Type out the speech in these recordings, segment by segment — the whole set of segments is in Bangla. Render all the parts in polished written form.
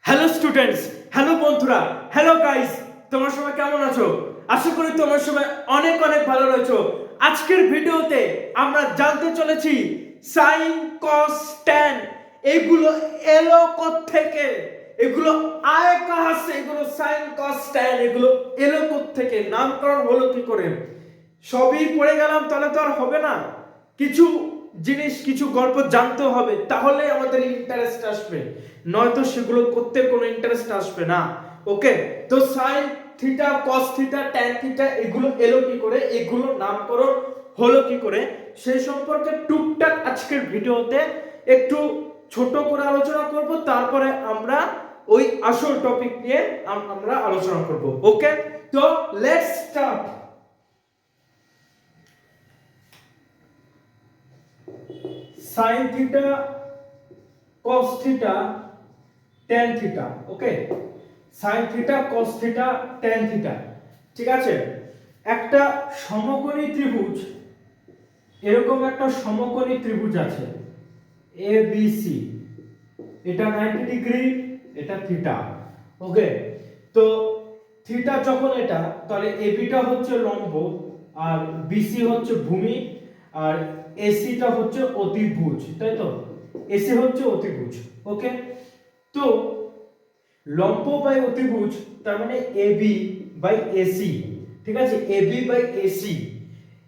হ্যালো স্টুডেন্টস, হ্যালো বন্ধুরা, হ্যালো গাইস, তোমরা সবাই কেমন আছো? আশা করি তোমরা সবাই অনেক অনেক ভালো রয়েছো। আজকের ভিডিওতে আমরা জানতে চলেছি সাইন কস ট্যান এগুলো এলো থেকে, এগুলো আয় কাহা সে, এগুলো সাইন কস ট্যান এগুলো এলো থেকে, নামকরণ হলো কি করে, সবই পড়ে গেলাম তাহলে তো আর হবে না। কিছু জিনিস কিছু গল্প জানতে হবে, তাহলে আমাদের ইন্টারেস্ট আসবে, নয়তো সেগুলো করতে কোনো ইন্টারেস্ট আসবে না। ওকে, তো sine theta, cos theta, tan theta এগুলো এলো কি করে, এগুলো নামকরণ হলো কি করে, সেই সম্পর্কে টুকটাক আজকের ভিডিওতে একটু ছোট করে আলোচনা করব। তারপরে আমরা ওই আসল টপিক নিয়ে আমরা আলোচনা করব। ওকে, তো let's start. Sine theta, cos theta, tan theta. Okay, sine theta, cos theta, tan theta, ঠিক আছে। একটা সমকোণী ত্রিভুজ, এরকম একটা সমকোণী ত্রিভুজ আছে এ বি সি, এটা 90 ডিগ্রি, এটা থিটা। ওকে, তো থিটা যখন এটা, তাহলে এবিটা হচ্ছে লম্ব, আর বিসি হচ্ছে ভূমি, আর এসিটা হচ্ছে অতিভুজ, তাই তো, এসি হচ্ছে অতিভুজ। ওকে, তো লম্ব বাই অতিভুজ, তার মানে এবি বাই এসি, ঠিক আছে, এবি বাই এসি,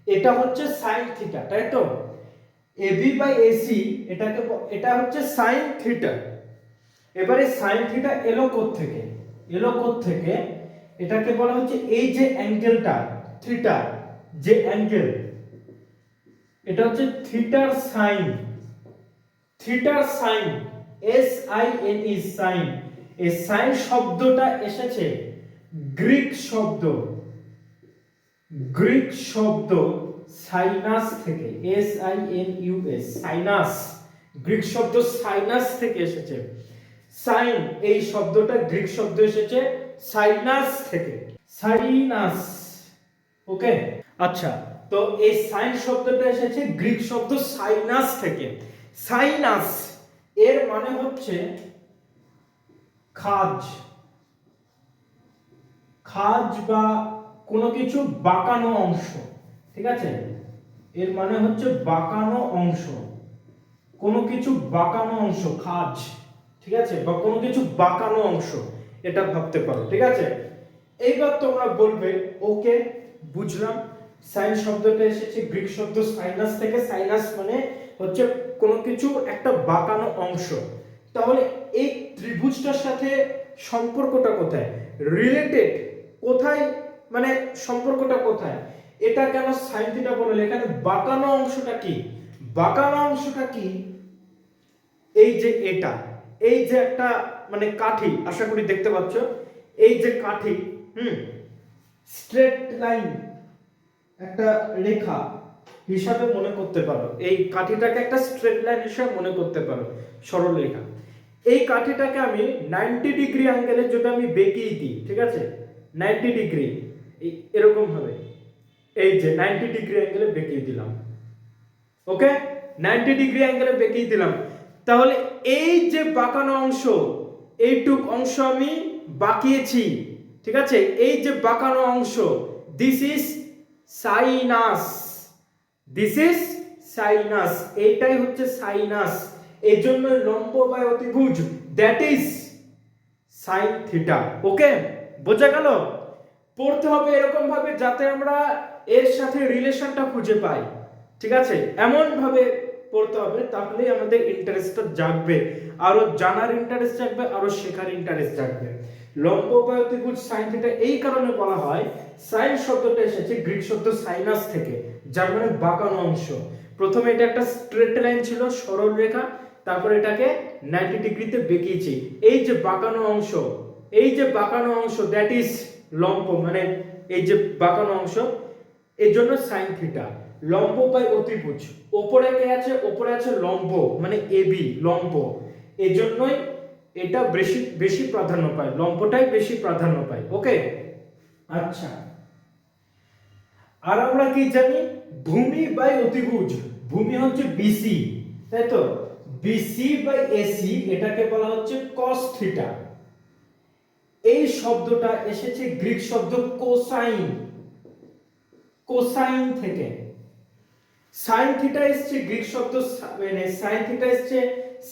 এটা হচ্ছে সাইন থিটা, তাই তো, এবি বাই এসি, এটা হচ্ছে সাইন থিটা। এবারে সাইন থিটা এলো থেকে, এলো থেকে, এটাকে বলা হচ্ছে এই যে অ্যাঙ্গেলটা থিটা, যে অ্যাঙ্গেল, এটা হচ্ছে থিটার সাইন, থিটার sine, S I N E sine. এই সাইন শব্দটা এসেছে গ্রিক শব্দ, গ্রিক শব্দ সাইনাস থেকে, S I N U S, sinus, Greek শব্দ সাইনাস থেকে এসেছে। সাইন এই শব্দটা গ্রিক শব্দ এসেছে সাইনাস থেকে, সাইনাস। ওকে, আচ্ছা, তো এই সাইন শব্দটা এসেছে গ্রিক শব্দ সাইনাস থেকে। সাইনাস এর মানে হচ্ছে খাজ, খাজ বা কোনো কিছু বাঁকানো অংশ, ঠিক আছে, এর মানে হচ্ছে বাঁকানো অংশ, কোনো কিছু বাঁকানো অংশ, খাজ, ঠিক আছে, বা কোনো কিছু বাঁকানো অংশ, এটা ভাবতে পারো, ঠিক আছে। এইবার তোমরা বলবে ওকে, বুঝলাম, সাইন শব্দটা এসেছে গ্রিক শব্দ সাইনাস থেকে, সাইনাস মানে হচ্ছে কোনো কিছু একটা বাঁকানো অংশ, তাহলে এই ত্রিভুজটার সাথে সম্পর্কটা কোথায়, রিলেটেড কোথায়, মানে সম্পর্কটা কোথায়, এটা কেন সাইন থিটা বললে, এখানে বাঁকানো অংশটা কি, বাঁকানো অংশটা কি, এই যে এটা, এই যে একটা মানে কাঠি, আশা করি দেখতে পাচ্ছ, এই যে কাঠি, স্ট্রেট লাইন, একটা রেখা হিসাবে মনে করতে পারো, এই কাঠিটাকে একটা স্ট্রেট লাইন হিসাবে মনে করতে পারো, সরল রেখা। এই কাঠিটাকে আমি 90 ডিগ্রি অ্যাঙ্গেলে যদি আমি বেঁকিয়ে দিই, ঠিক আছে, 90 ডিগ্রি এরকম ভাবে, এই যে 90 ডিগ্রি অ্যাঙ্গেলে বেঁকিয়ে দিলাম। ওকে, 90 ডিগ্রি অ্যাঙ্গেলে বেঁকিয়ে দিলাম, তাহলে এই যে বাঁকানো অংশ, এইটুক অংশ আমি বাঁকিয়েছি, ঠিক আছে, এই যে বাঁকানো অংশ, this is sinus, this is sinus, এইটাই হচ্ছে সাইনাস, এর জন্য লম্ব বা অতিভুজ, দ্যাট ইজ সাইন থিটা। ওকে, বোঝা গেল? পড়তে হবে এরকম ভাবে যাতে আমরা এর সাথে রিলেশনটা খুঁজে পাই, ঠিক আছে, এমন ভাবে পড়তে হবে, তাহলেই আমাদের ইন্টারেস্টটা জাগবে, আরো জানার ইন্টারেস্ট জাগবে, আরো শেখার ইন্টারেস্ট জাগবে। লম্ব বা অতিভুজ সাইন থিটা এই কারণে বলা হয়, সাইন শব্দটা এসেছে গ্রিক শব্দ সাইনাস থেকে, যার মানে বাঁকানো অংশ। প্রথমে এটা একটা স্ট্রেট লাইন ছিল, সরল রেখা, তারপর এটাকে 90 ডিগ্রিতে বেঁকিয়েছি, এই যে বাঁকানো অংশ, এই যে বাঁকানো অংশ, দ্যাট ইজ লম্ব, মানে এই যে বাঁকানো অংশ, এর জন্য সাইন থিটা। লম্ব বাই অতিভুজ, উপরে কে আছে, উপরে আছে লম্ব, মানে এবি, লম্ব, এজন্যই এটা বেশি বেশি প্রাধান্য পায়, লম্বটাই বেশি প্রাধান্য পায়। ওকে, আচ্ছা, আর আমরা কি জানি, ভূমি বাই অতিভুজ, ভূমি হচ্ছে বিসি, তাই তো, বিসি বাই এসি, এটাকে বলা হচ্ছে cos থিটা। এই শব্দটা এসেছে গ্রিক শব্দ কোসাইন, কোসাইন থেকে। সাইন থিটা এসেছে গ্রিক শব্দ, মানে সাইন থিটা এসেছে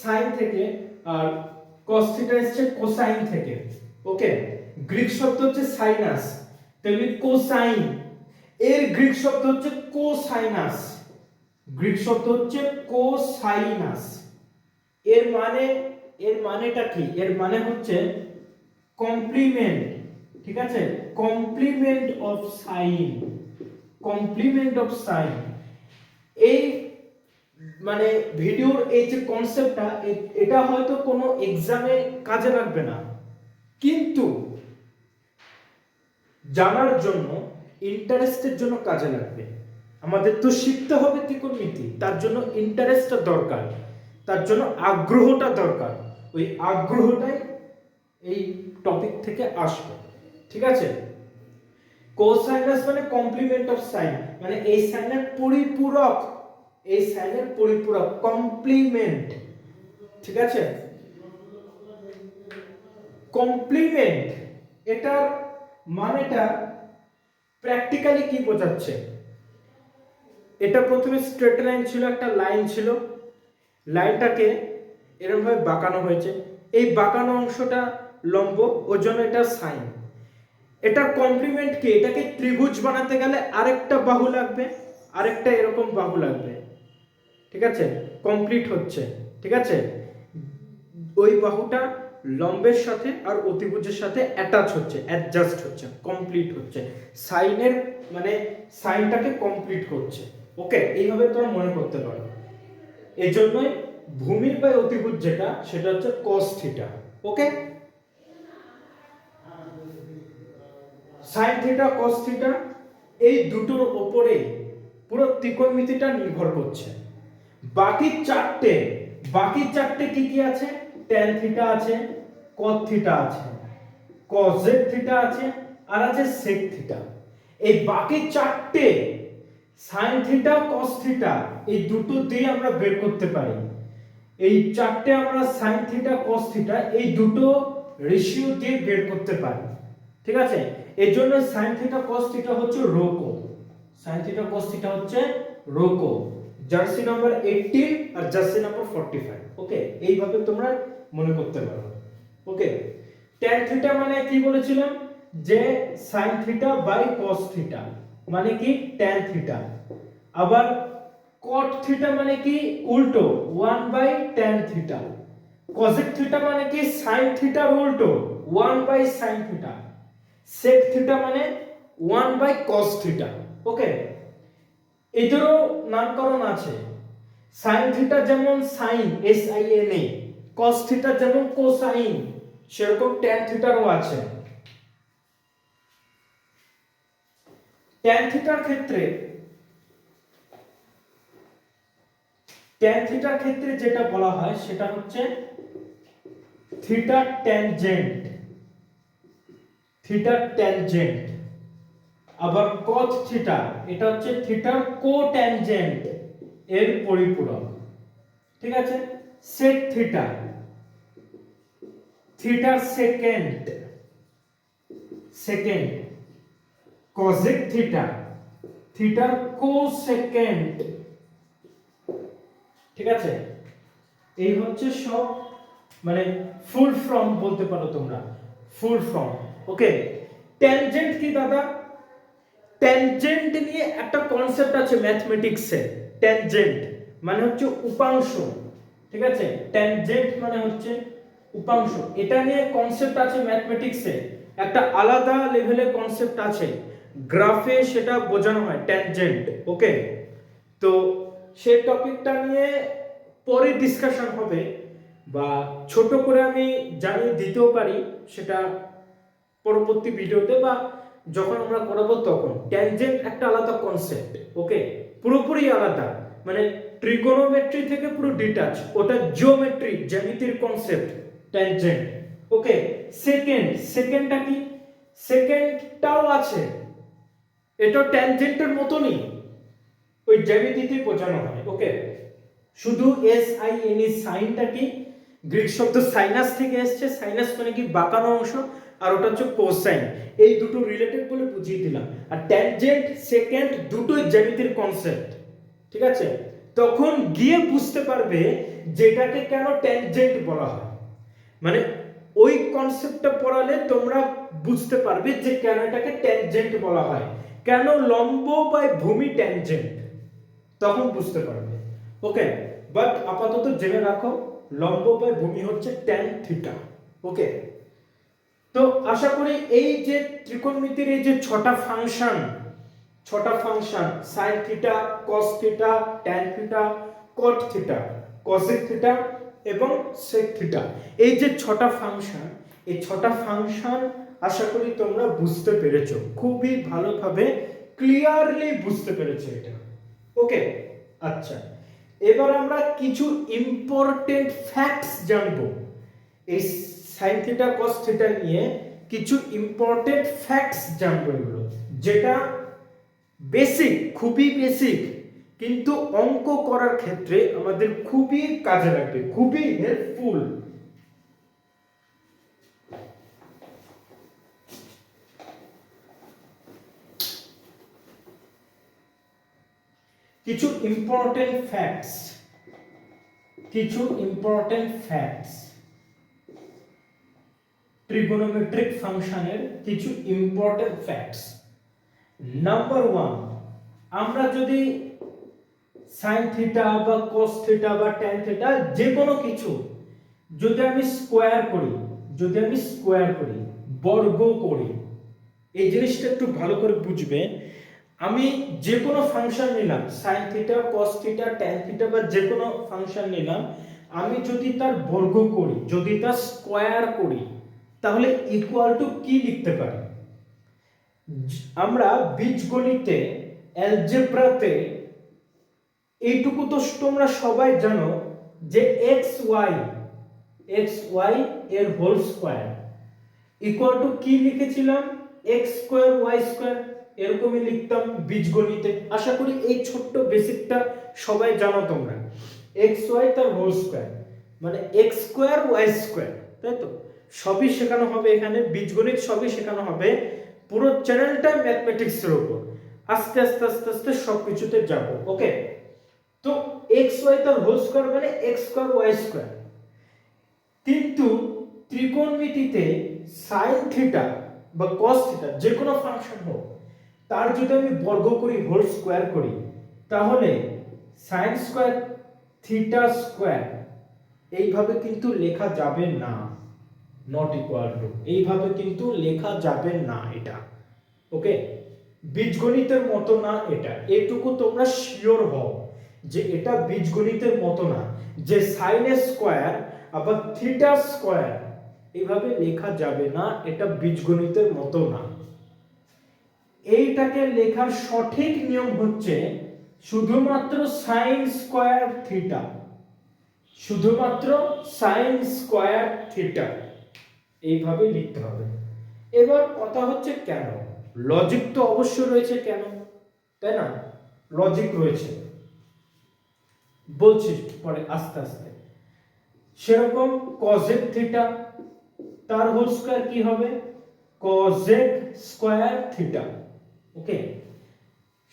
সাইন থেকে, আর কস থিটা এসেছে কোসাইন থেকে। ওকে, গ্রিক শব্দ হচ্ছে সাইনাস, তাহলে কোসাইন, এর গ্রিক শব্দ হচ্ছে কোসাইনাস, গ্রিক শব্দ হচ্ছে কোসাইনাস। এর মানেটা কি? এর মানে হচ্ছে কমপ্লিমেন্ট, ঠিক আছে, complement of sine, complement of sine. এই মানে ভিডিওর এই যে কনসেপ্টটা, এটা হয়তো কোনো এক্সামে কাজে লাগবে না, কিন্তু জানার জন্য, ইন্টারেস্টের জন্য কাজে লাগবে। আমাদের তো শিখতে হবে ত্রিকোণমিতি, তার জন্য ইন্টারেস্টটা দরকার, তার জন্য আগ্রহটা দরকার। ওই আগ্রহটাই এই টপিক থেকে আসবে, ঠিক আছে। কোসাইনাস মানে কমপ্লিমেন্ট অফ সাইন, মানে এই সাইনের পরিপূরক, এই সাইনের পরিপূরক, কমপ্লিমেন্ট, ঠিক আছে। কমপ্লিমেন্ট, এটার মানেটা প্র্যাকটিক্যালি কি বোঝাচ্ছে? এটা প্রথমে স্ট্রেট লাইন ছিল, একটা লাইন ছিল, লাইনটাকে এরকম ভাবে বাঁকানো হয়েছে, এই বাঁকানো অংশটা লম্ব, ওর জন্য এটা সাইন। এটা কমপ্লিমেন্ট কি? এটাকে ত্রিভুজ বানাতে গেলে আরেকটা বাহু লাগবে, আরেকটা এরকম বাহু লাগবে, ঠিক আছে, কমপ্লিট হচ্ছে, ঠিক আছে। ওই বাহুটা লম্বের সাথে আর অতিভুজের সাথে অ্যাটাচ হচ্ছে, অ্যাডজাস্ট হচ্ছে, কমপ্লিট হচ্ছে, সাইনের মানে সাইনটাকে কমপ্লিট করছে। ওকে, এইভাবে তোমরা মনে করতে পারো। এই জন্যই ভূমির বা অতিভুজ যেটা, সেটা হচ্ছে cos থিটা। ওকে, sin থিটা cos থিটা, এই দুটোর উপরে পুরো ত্রিকোণমিতিটা নির্ভর করছে। বাকি চারটে কি কি আছে? tan থিটা আছে, cos থিটা আছে, cosec থিটা আছে, আর আছে sec থিটা। এই বাকি চারটে sin থিটা cos থিটা, এই দুটো দিয়ে আমরা বের করতে পারি। এই চারটে আমরা sin থিটা cos থিটা এই দুটো রেশিও দিয়ে বের করতে পারি, ঠিক আছে। এর জন্য sin থিটা cos থিটা হচ্ছে রো কোণ, sin থিটা cos থিটা হচ্ছে রো কোণ, জার্সি নাম্বার 18 আর জার্সি নাম্বার 45। ওকে, এইভাবে তোমরা মনে করতে পারো। ওকে, tan থিটা মানে কি বলেছিলাম? যে sin theta by cos theta মানে কি tan থিটা। আবার cot থিটা মানে কি? উল্টো 1 by tan theta. cosec theta মানে কি? sin থিটার উল্টো 1 by sin theta. sec theta মানে 1 বাই cos থিটা। ওকে, এদেরও নামকরণ আছে। sin থিটা যেমন sin, sin এ, cos থিটা যেমন cosine, সেরকম tan থিটারও আছে। tan থিটার ক্ষেত্রে যেটা বলা হয় সেটা হচ্ছে থিটা ট্যানজেন্ট। আবার cos থিটা, এটা হচ্ছে থিটার কোট্যানজেন্ট, এর পরিপূরক, ঠিক আছে। sec থিটার সেকেন্ড। cosec থিটার কোসেকেন্ড, ঠিক আছে। এই হচ্ছে সব মানে ফুল ফর্ম বলতে পারো তোমরা, ফুল ফর্ম। ওকে, ট্যানজেন্ট কি দাদা? ট্যানজেন্ট নিয়ে একটা কনসেপ্ট আছে ম্যাথমেটিক্সে। ট্যানজেন্ট মানে হচ্ছে উপাংশ, ঠিক আছে। ট্যানজেন্ট মানে হচ্ছে উপাংশ, এটা নিয়ে কনসেপ্ট আছে ম্যাথমেটিক্সে, একটা আলাদা লেভেলের কনসেপ্ট আছে, গ্রাফে সেটা বোঝানো হয় ট্যানজেন্ট। ওকে, তো সেই টপিকটা নিয়ে পরে ডিসকাশন হবে, বা ছোট করে আমি জানিয়ে দিতেও পারি সেটা পরবর্তী ভিডিওতে, বা যখন আমরা করাবো তখন। ট্যানজেন্ট একটা আলাদা কনসেপ্ট, ওকে, পুরোপুরি আলাদা, মানে ট্রিগোনোমেট্রি থেকে পুরো ডিটাচ, ওটা জিওমেট্রি, জ্যামিতির কনসেপ্ট ট্যানজেন্ট। ওকে, সেকেন্ডটা কি? সেকেন্ডটাও আছে, এটা ট্যানজেন্টের মতনই, ওই জ্যামিতিতে বোঝানো হয়। ওকে, শুধু SIN সাইনটা কি? গ্রিক শব্দ সাইনাস থেকে এসেছে, সাইনাস মানে কি বাঁকানো অংশ, আর ওটা হচ্ছে কোসাইন। এই দুটো রিলেটেড বলে বুঝিয়ে দিলাম। আর ট্যানজেন্ট সেকেন্ড দুটোই জ্যামিতির কনসেপ্ট, ঠিক আছে? তখন গিয়ে বুঝতে পারবে যেটাকে কেন ট্যানজেন্ট বলা হয়, মানে ওই কনসেপ্টটা পড়ালে তোমরা বুঝতে পারবে যে কেন এটাকে ট্যানজেন্ট বলা হয়, কেন লম্ব বা ভূমি ট্যানজেন্ট, তখন বুঝতে পারবে। ওকে, বাট আপাতত জেনে রাখো লম্ব বা ভূমি হচ্ছে ট্যান থিটা। ওকে, তো আশা করি এই যে ত্রিকোণমিতির এই যে ছটা function sine theta, cos theta, tan theta, কট থিটা, কসেক থিটা এবং সেক থিটা, এই যে ছটা ফাংশন, এই ছটা ফাংশন আশা করি তোমরা বুঝতে পেরেছো, খুবই ভালোভাবে ক্লিয়ারলি বুঝতে পেরেছো এটা। ওকে, আচ্ছা, এবার আমরা কিছু ইম্পর্টেন্ট ফ্যাক্টস জানবো এই সাইন থিটা কস থিটা নিয়ে। কিছু ইম্পর্টেন্ট ফ্যাক্টস জানবো এগুলো, যেটা বেসিক, খুবই বেসিক, কিন্তু অঙ্ক করার ক্ষেত্রে আমাদের খুবই কাজে লাগবে, খুবই হেল্পফুল। কিছু ইম্পর্টেন্ট ফ্যাক্টস ট্রিগোনোমেট্রিক ফাংশনের কিছু ইম্পর্টেন্ট ফ্যাক্টস। নাম্বার 1, আমরা যদি সাইন থিটা বা কস থিটা বা ট্যান থিটা যে কোনো কিছু যদি আমি স্কোয়ার করি, বর্গ করি, এই জিনিসটা একটু ভালো করে বুঝবে। আমি যে কোনো ফাংশন নিলাম, sine theta, cos theta, tan theta বা যে কোনো ফাংশন নিলাম, আমি যদি তার বর্গ করি, যদি তার স্কোয়ার করি, তাহলে ইকুয়াল টু কি লিখতে পারি? আমরা বীজগণিতে, অ্যালজেব্রাতে এইটুকু তো তোমরা সবাই জানো যে এক্স ওয়াই এর হোল স্কোয়ার ইকুয়াল টু কি লিখেছিলাম? এক্স স্কোয়ার ওয়াই স্কোয়ার, এরকমই লিখতাম বীজগণিতে। আশা করি এই ছোট্ট বেসিকটা সবাই জানো তোমরা। এক্স ওয়াই তার হোল স্কোয়ার মানে এক্স স্কোয়ার ওয়াই স্কোয়ার, তাই তো? সবই শেখানো হবে এখানে, বীজগণিত সবই শেখানো হবে, পুরো চ্যানেলটা ম্যাথমেটিক্সের উপর। আস্তে আস্তে আস্তে আস্তে সবকিছুতে যাব। ওকে, তো এক্স ওয়াই তার হোল স্কোয়ার মানে এক্স স্কোয়ার ওয়াই স্কোয়ার। কিন্তু ত্রিকোণমিতিতে সাইন থিটা বা কস থিটা যে কোনো ফাংশন হোক, তার যদি আমি বর্গ করি, হোল স্কোয়ার করি, তাহলে সাইন স্কোয়ার থিটা স্কোয়ার এইভাবে কিন্তু লেখা যাবে না, নট ইকুয়াল টু, এইভাবে কিন্তু লেখা যাবে না এটা। ওকে, বীজগণিতের মতো না এটা, এটুকু তোমরা শিওর হও যে এটা বীজগণিতের মতো না, যে সাইন স্কোয়ার আবার থিটা স্কোয়ার এইভাবে লেখা যাবে না, এটা বীজগণিতের মতো না। এইটাকে লেখার সঠিক নিয়ম হচ্ছে শুধুমাত্র সাইন স্কোয়ার থিটা, শুধুমাত্র সাইন স্কোয়ার থিটা এইভাবে লিখতে হবে। এবার কথা হচ্ছে কেন, লজিক তো অবশ্যই রয়েছে কেন, তাই না? লজিক রয়েছে, বলছি পরে আস্তে আস্তে। সেরকম কজেক থিটা তার হোল স্কয়ার কি হবে? কজেক স্কয়ার থিটা। ওকে,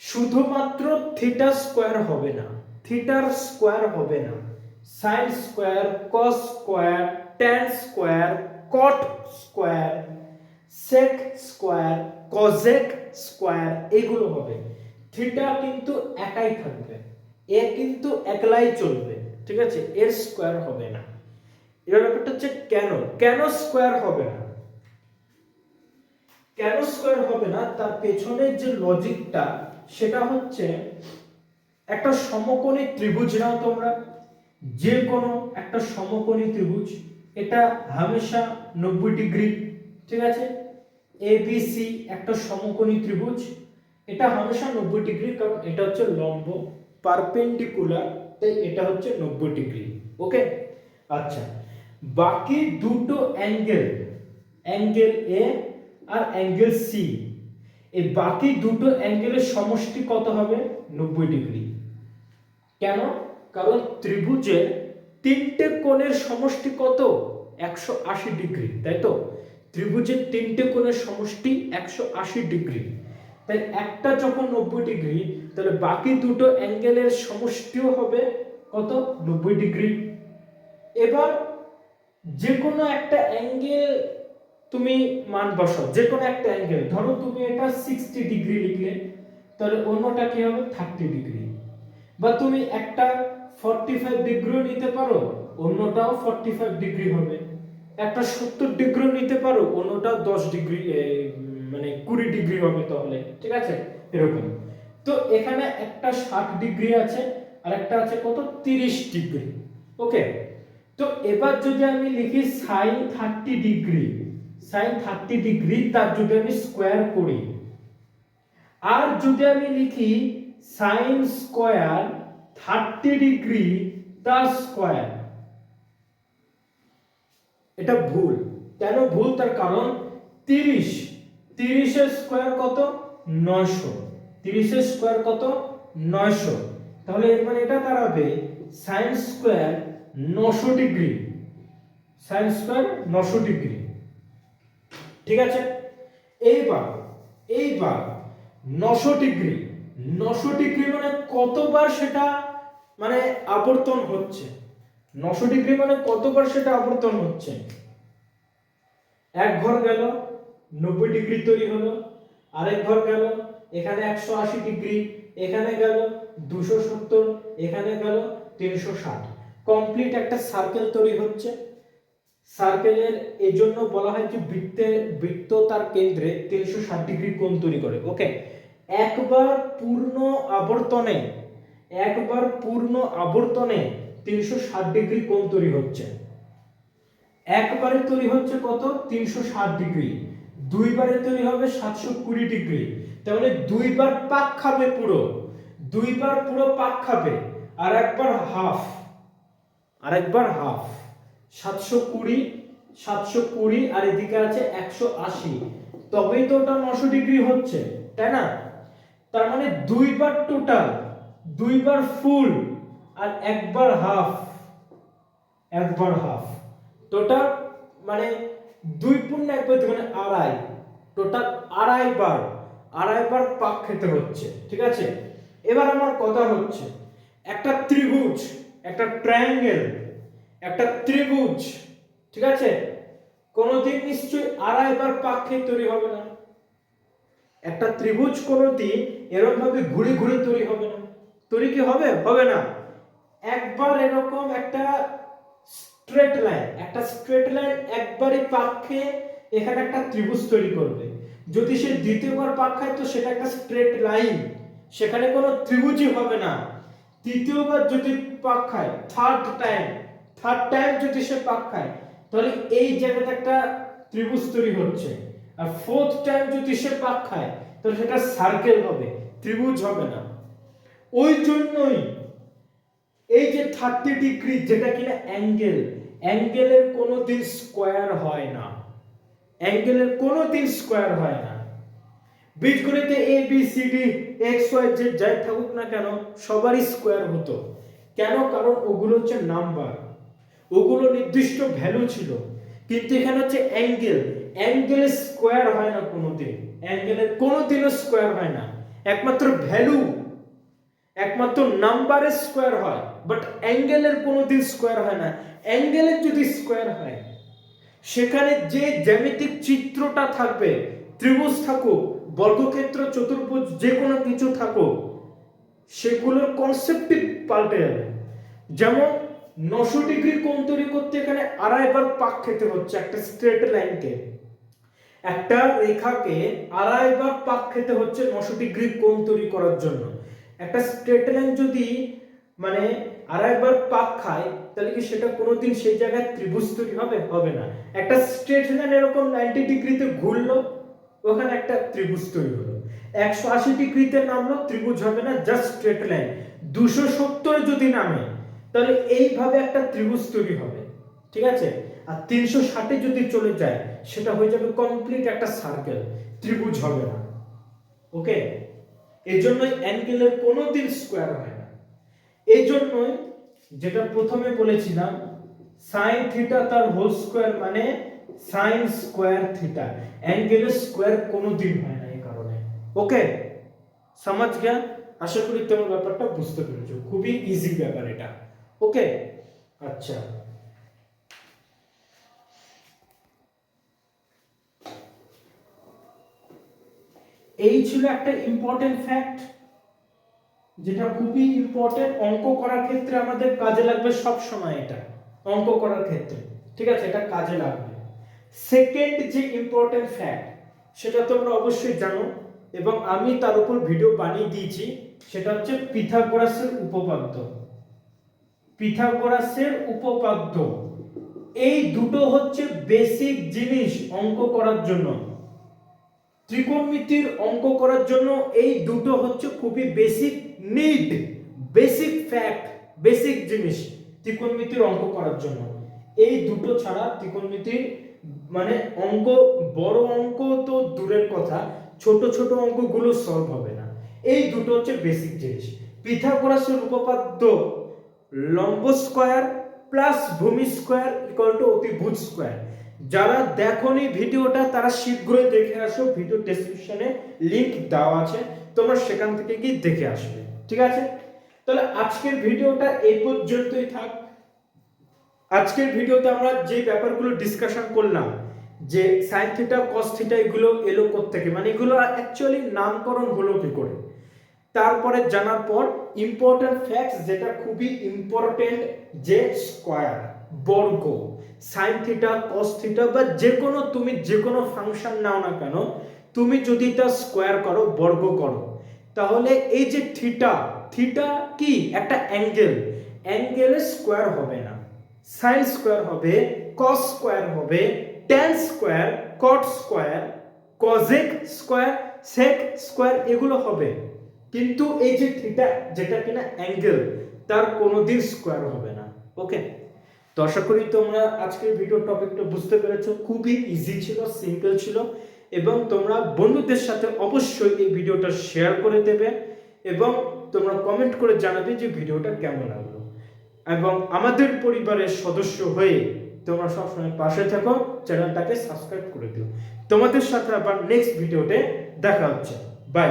শুধুমাত্র থিটা স্কয়ার হবে না, থিটার স্কয়ার হবে না, sine square, cos square, tan square, cot square, sec square, cosec square এগুলো হবে। থিটা কিন্তু একাই থাকবে, এ কিন্তু একলাই চলবে, ঠিক আছে? এর স্কয়ার হবে না। এর ব্যাপারটা হচ্ছে কেন স্কয়ার হবে না, কেন স্কয়ার হবে না তার পেছনে যে লজিকটা সেটা হচ্ছে, একটা সমকোণী ত্রিভুজ নাও তোমরা, যে কোনো একটা সমকোণী ত্রিভুজ, এটা হামেশা 90 ডিগ্রি, ঠিক আছে? এবিসি একটা সমকোণী ত্রিভুজ, এটা হামেশা 90 ডিগ্রি, কারণ এটা হচ্ছে লম্ব পারপেন্ডিকুলার, তাই এটা হচ্ছে 90 ডিগ্রি। ওকে, আচ্ছা, বাকি দুটো অ্যাঙ্গেল, অ্যাঙ্গেল এ আর অ্যাঙ্গেল সি, এই বাকি দুটো অ্যাঙ্গেলের সমষ্টি কত হবে? 90 ডিগ্রি। কেন? কারণ ত্রিভুজের তিনটে কোণের সমষ্টি কত? 180 ডিগ্রি, তাই তো? ত্রিভুজের তিনটে কোণের সমষ্টি 180 ডিগ্রি। তাই একটা যখন 90 ডিগ্রি, তাহলে বাকি দুটো অ্যাঙ্গেলের সমষ্টিও হবে কত? 90 ডিগ্রি। এবার যে কোনো একটা অ্যাঙ্গেল তুমি মান বসাও, যে কোনো একটা অ্যাঙ্গেল, ধরো তুমি এটা 60 ডিগ্রি লিখলে, তাহলে অন্যটা কি হবে? 30 ডিগ্রি। বা তুমি একটা 45 ডিগ্রিও নিতে পারো, অন্যটাও 45 ডিগ্রি হবে। একটা 70 ডিগ্রিও নিতে পারো, অন্যটাও 10 ডিগ্রি, মানে 20 ডিগ্রি হবে তাহলে, ঠিক আছে? এরকম। তো এখানে একটা 60 ডিগ্রি আছে আর একটা আছে কত? 30 ডিগ্রি। ওকে, তো এবার যদি আমি লিখি sin 30 ডিগ্রি, sin 30 ডিগ্রি তার যদি আমি স্কয়ার করি, আর যদি আমি লিখি sin স্কয়ার 30 ডিগ্রি তার স্কয়ার, এটা ভুল। কেন ভুল? তার কারণ 30 এর স্কয়ার কত? 900। 30 এর স্কয়ার কত? 900। তাহলে এর মানে এটা দাঁড়াবে sin square 900 degree, sin square 900 degree. ঠিক আছে? এইবার 900 ডিগ্রি, 900 ডিগ্রি মানে কতবার সেটা মানে আবর্তন হচ্ছে? 900 ডিগ্রি মানে কতবার সেটা আবর্তন হচ্ছে? এক ঘর গেল, 90 ডিগ্রি তৈরি হলো, আরেক ঘর গেল, এখানে 180 ডিগ্রি, এখানে গেল 270, এখানে গেল 360, কমপ্লিট একটা সার্কেল তৈরি হচ্ছে। সার্কেলের এই জন্য বলা হয় যে বৃত্ত তার কেন্দ্রে 360 ডিগ্রি কোণ তৈরি করে। ওকে, একবার পূর্ণ আবর্তনে 360 ডিগ্রি কোণ তৈরি হচ্ছে। একবারে তৈরি হচ্ছে কত? 360 ডিগ্রি। দুইবারে তৈরি হবে 720 ডিগ্রি। তাহলে দুইবার পাক খাবে, দুইবার পুরো পাক খাবে, আর একবার হাফ, 720 আর এদিকে আছে 180, তবেই তো ওটা 900 ডিগ্রি হচ্ছে, তাই না? তার মানে দুইবার টোটাল, দুইবার ফুল আর একবার হাফ, টোটাল মানে 2 পূর্ণ 1 মানে আড়াই, টোটাল আড়াইবার পাক খেতে হচ্ছে। ঠিক আছে? এবার আমার কথা হচ্ছে, একটা ত্রিভুজ, একটা ট্রায়াঙ্গেল, একটা ত্রিভুজ, ঠিক আছে, কোনোদিন নিশ্চয়ই আড়াইবার পাক খেয়ে তৈরি হবে না। একটা ত্রিভুজ কোনোদিন এরকম ভাবে ঘুরে ঘুরে তৈরি হবে না। তৈরি কি হবে? হবে না। একবার এরকম একটা স্ট্রেট লাইন একবারই পাক খেয়ে এখানে একটা ত্রিভুজ তৈরি করবে। যদি সে দ্বিতীয়বার পাক খায় তো সেটা একটা স্ট্রেট লাইন, সেখানে কোনো ত্রিভুজই হবে না। তৃতীয়বার যদি পাক খায়, থার্ড টাইম যদি সে পাক খায়, তাহলে এই জায়গাতে একটা ত্রিভুজ তৈরি হচ্ছে। আর ফোর্থ টাইম যদি সে পাক খায় তাহলে সেটা সার্কেল হবে, ত্রিভুজ হবে না। ওই জন্যই এই যে 30 ডিগ্রি যেটা কিনা অ্যাঙ্গেলের কোনোদিন স্কয়ার হয় না, বীজগণিতে A B C D X Y Z যাই থাকুক না কেন সবারই স্কয়ার হতো। কেন? কারণ ওগুলো হচ্ছে নাম্বার, ওগুলো নির্দিষ্ট ভ্যালু ছিল। কিন্তু এখানে হচ্ছে অ্যাঙ্গেলের স্কয়ার হয় না কোনোদিন, অ্যাঙ্গেলের কোনোদিনও স্কয়ার হয় না। একমাত্র ভ্যালু, একমাত্র নাম্বারের স্কয়ার হয়, বাট অ্যাঙ্গেলের কোনোদিন স্কয়ার হয় না। অ্যাঙ্গেলের যদি স্কয়ার হয়, সেখানে যে জ্যামিতিক চিত্রটা থাকবে, ত্রিভুজ থাকুক, বর্গক্ষেত্র, চতুর্ভুজ, যে কোনো কিছু থাকুক, সেগুলোর কনসেপ্টই পাল্টে যাবে। যেমন 900 ডিগ্রি কোণ তৈরি করতে এখানে আড়াইবার পাক খেতে হচ্ছে একটা স্ট্রেট লাইনকে, একটা রেখাকে আড়াইবার পাক খেতে হচ্ছে 900 ডিগ্রি কোণ তৈরি করার জন্য। একটা স্ট্রেট লাইন যদি মানে আড়াইবার পাক খায় তাহলে কি সেটা কোনোদিন সেই জায়গায় ত্রিভুজ তৈরি হবে? হবে না। একটা স্ট্রেট লাইন এরকম 90 ডিগ্রিতে ঘুরলো, ওখানে একটা ত্রিভুজ তৈরি হলো। 180 ডিগ্রিতে নামলো, ত্রিভুজ হবে না, জাস্ট স্ট্রেট লাইন। 270 যদি নামে তাহলে এইভাবে একটা ত্রিভুজ তৈরি হবে। ঠিক আছে? আর 360 যদি চলে যায় সেটা হয়ে যাবে কমপ্লিট একটা সার্কেল, ত্রিভুজ হবে না। ওকে, এই জন্যই অ্যাঙ্গেলের কোনোদিন স্কয়ার হয় না। এই জন্যই যেটা প্রথমে বলেছিলাম সাইন থিটা তার হোল স্কয়ার মানে সাইন স্কয়ার থিটা, অ্যাঙ্গেলের স্কয়ার কোনোদিন হয় না এই কারণে। ওকে, समझ गया? আশা করি তোমরা ব্যাপারটা বুঝতে পেরেছো, খুবই ইজি ব্যাপার এটা। ওকে, আচ্ছা এই ছিল একটা ইম্পর্টেন্ট ফ্যাক্ট, যেটা খুবই ইম্পর্টেন্ট, অঙ্ক করার ক্ষেত্রে আমাদের কাজে লাগবে সব সময়, এটা অঙ্ক করার ক্ষেত্রে, ঠিক আছে, এটা কাজে লাগবে। সেকেন্ড যে ইম্পর্টেন্ট ফ্যাক্ট সেটা তোমরা অবশ্যই জানো এবং আমি তার উপর ভিডিও বানিয়ে দিয়েছি, সেটা হচ্ছে পিথাগোরাসের উপপাদ্য। পিথাগোরাসের উপপাদ্য এই দুটো হচ্ছে বেসিক জিনিস অঙ্ক করার জন্য, ত্রিকোণমিতির অঙ্ক করার জন্য এই দুটো হচ্ছে খুবই basic need, basic fact, basic জিনিস ত্রিকোণমিতির অঙ্ক করার জন্য। এই দুটো ছাড়া ত্রিকোণমিতির মানে অঙ্ক, বড় অঙ্ক তো দূরের কথা, ছোট ছোট অঙ্কগুলো সলভ হবে না। এই দুটো হচ্ছে বেসিক জিনিস। পিথাগোরাসের উপপাদ্য লম্ব স্কয়ার প্লাস ভূমি স্কয়ার ইকুয়াল টু অতিভুজ স্কয়ার। যারা দেখোনি ভিডিওটা তারা শীঘ্রই দেখে আসো, ভিডিও ডেসক্রিপশনে লিংক দেওয়া আছে, তোমরা সেখান থেকে গিয়ে দেখে আসবে, ঠিক আছে? তাহলে আজকের ভিডিওটা এই পর্যন্তই থাক। আজকের ভিডিওতে আমরা যে ব্যাপারগুলো ডিসকাশন করলাম, যে সাইন থিটা কস থিটা এগুলো এলো কোত্থেকে, মানে এগুলো অ্যাকচুয়ালি নামকরণ হলো কি করে, তারপরে জানার পর ইম্পর্টেন্ট ফ্যাক্টস যেটা খুবই ইম্পর্টেন্ট, যে স্কয়ার বর্গ, সাইন থিটা কস থিটা বা যে কোনো তুমি যে কোনো ফাংশন নাও না কেন, তুমি যদি এটা স্কয়ার করো, বর্গ করো, তাহলে এই যে থিটা, থিটা কি একটা অ্যাঙ্গেল, অ্যাঙ্গেলের স্কয়ার হবে না, সাইন স্কয়ার হবে, কস স্কয়ার হবে, tan square, cot square, cosec square, sec square এগুলো হবে, কিন্তু এই যে থিটা যেটা কিনা অ্যাঙ্গেল, তার কোনোদিন স্কয়ার হবে না। ওকে, তো আশা করি তোমরা আজকের ভিডিও টপিকটা বুঝতে পেরেছো, খুবই ইজি ছিল, সিম্পল ছিল, এবং তোমরা বন্ধুদের সাথে অবশ্যই এই ভিডিওটা শেয়ার করে দেবে এবং তোমরা কমেন্ট করে জানাবে যে ভিডিওটা কেমন লাগলো, এবং আমাদের পরিবারের সদস্য হয়ে তোমরা সবসময় পাশে থাকো, চ্যানেলটাকে সাবস্ক্রাইব করে দিও। তোমাদের সাথে আবার নেক্সট ভিডিওতে দেখা হচ্ছে, বাই।